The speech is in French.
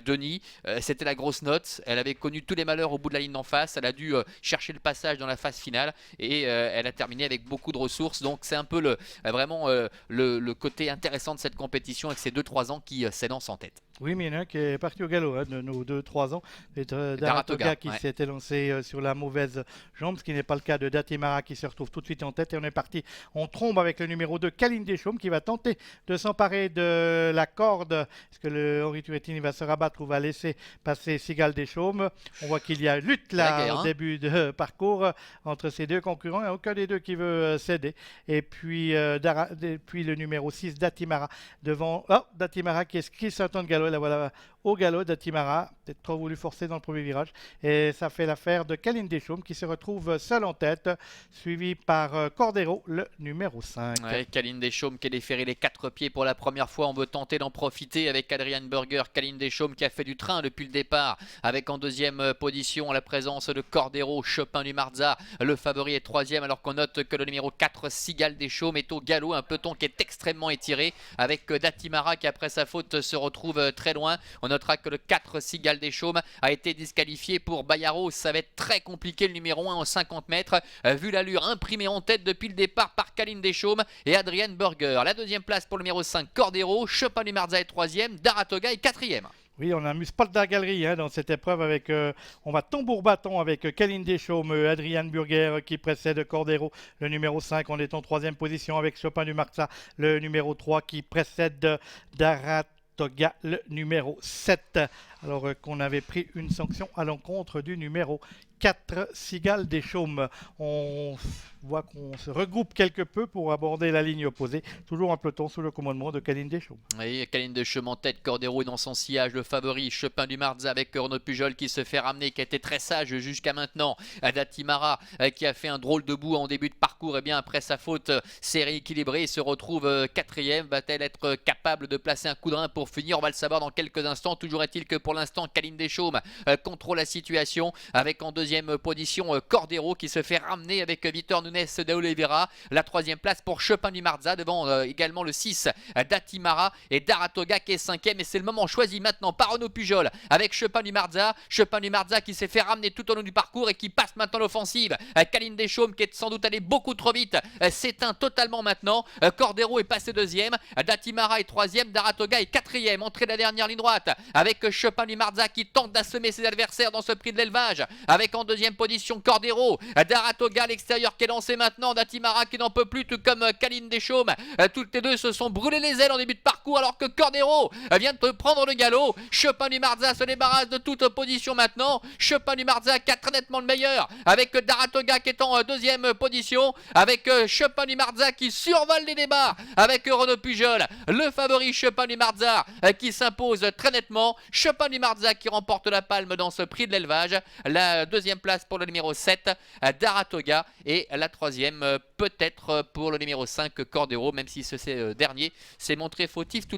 Denis. C'était la grosse note. Elle avait connu tous les malheurs au bout de la ligne d'en face. Elle a dû chercher le passage dans la phase finale et elle a terminé avec beaucoup de ressources. Donc c'est un peu vraiment le côté intéressant de cette compétition avec ces 2-3 ans qui s'élancent en tête. Oui, mais il y en a un qui est parti au galop de nos 2-3 ans. C'est Daratoga, Daratoga qui ouais. s'était lancé sur la mauvaise jambe, ce qui n'est pas le cas de Datimara qui se retrouve tout de suite en tête. Et on est parti, on trombe avec le numéro 2, Kaline Deschaumes, qui va tenter de s'emparer de la corde. Est-ce que le Henri Turettini va se rabattre ou va laisser passer Sigal Deschaumes? On voit qu'il y a lutte C'est la là guerre, au hein. début de parcours entre ces deux concurrents. Il n'y a aucun des deux qui veut céder. Et puis, puis le numéro 6, Datimara, devant. Oh, Datimara qui esquive Saint-Anne Gallo. La voilà au galop de Datimara, peut-être trop voulu forcer dans le premier virage. Et ça fait l'affaire de Kaline Deschaumes qui se retrouve seul en tête, suivi par Cordero, le numéro 5. Ouais, Kaline Deschaumes qui a déféré les 4 pieds pour la première fois. On veut tenter d'en profiter avec Adrian Burger. Kaline Deschaumes qui a fait du train depuis le départ, avec en deuxième position la présence de Cordero, Chopin du Marza. Le favori est troisième, alors qu'on note que le numéro 4, Sigal Deschaumes, est au galop. Un peloton qui est extrêmement étiré, avec Datimara qui, après sa faute, se retrouve très loin. On notera que le 4, Sigal Deschaumes, a été disqualifié pour Bayaro. Ça va être très compliqué, le numéro 1 en 50 mètres, vu l'allure imprimée en tête depuis le départ par Kaline Deschaumes et Adrian Burger. La deuxième place pour le numéro 5, Cordero. Chopin du Marza est troisième, Daratoga est quatrième. Oui, on n'amuse pas de la galerie dans cette épreuve avec, on va tambour bâton avec Kaline Deschaumes, Adrian Burger qui précède Cordero, le numéro 5. On est en troisième position avec Chopin du Marza, le numéro 3 qui précède Daratoga, le numéro 7. Alors qu'on avait pris une sanction à l'encontre du numéro 4, Sigal Deschaumes. On voit qu'on se regroupe quelque peu pour aborder la ligne opposée. Toujours un peloton sous le commandement de Kaline Deschaumes. Oui, Kaline Deschaumes en tête, Cordero est dans son sillage, le favori, Chopin du Marza avec Renaud Pujol qui se fait ramener, qui a été très sage jusqu'à maintenant. Datimara qui a fait un drôle de bout en début de parcours, et bien après sa faute, s'est rééquilibré et se retrouve quatrième. Va-t-elle être capable de placer un coup de rein pour finir? On va le savoir dans quelques instants. Toujours est-il que pour l'instant, Kaline Deschaumes contrôle la situation avec en deuxième position Cordero qui se fait ramener avec Vitor Nunes de Oliveira. La troisième place pour Chopin du Marza devant également le 6 Datimara et Daratoga qui est cinquième. Et c'est le moment choisi maintenant par Renaud Pujol avec Chopin du Marza. Chopin du Marza qui s'est fait ramener tout au long du parcours et qui passe maintenant l'offensive. Kaline Deschaumes qui est sans doute allé beaucoup trop vite s'éteint totalement maintenant. Cordero est passé deuxième. Datimara est troisième. Daratoga est quatrième. Entrée de la dernière ligne droite avec Chopin du Marza qui tente d'assommer ses adversaires dans ce prix de l'élevage avec en deuxième position Cordero, Daratoga à l'extérieur qui est lancé maintenant, Datimara qui n'en peut plus tout comme Kaline Deschaumes. Toutes les deux se sont brûlées les ailes en début de parcours alors que Cordero vient de prendre le galop. Chopin du Marza se débarrasse de toute opposition maintenant. Chopin du Marza qui a très nettement le meilleur avec Daratoga qui est en deuxième position avec Chopin du Marza qui survole les débats avec Renaud Pujol. Le favori Chopin du Marza qui s'impose très nettement. Chopin du Marza qui remporte la palme dans ce prix de l'élevage. La deuxième place pour le numéro 7, Daratoga, et la troisième peut-être pour le numéro 5, Cordero, même si ce dernier s'est montré fautif tout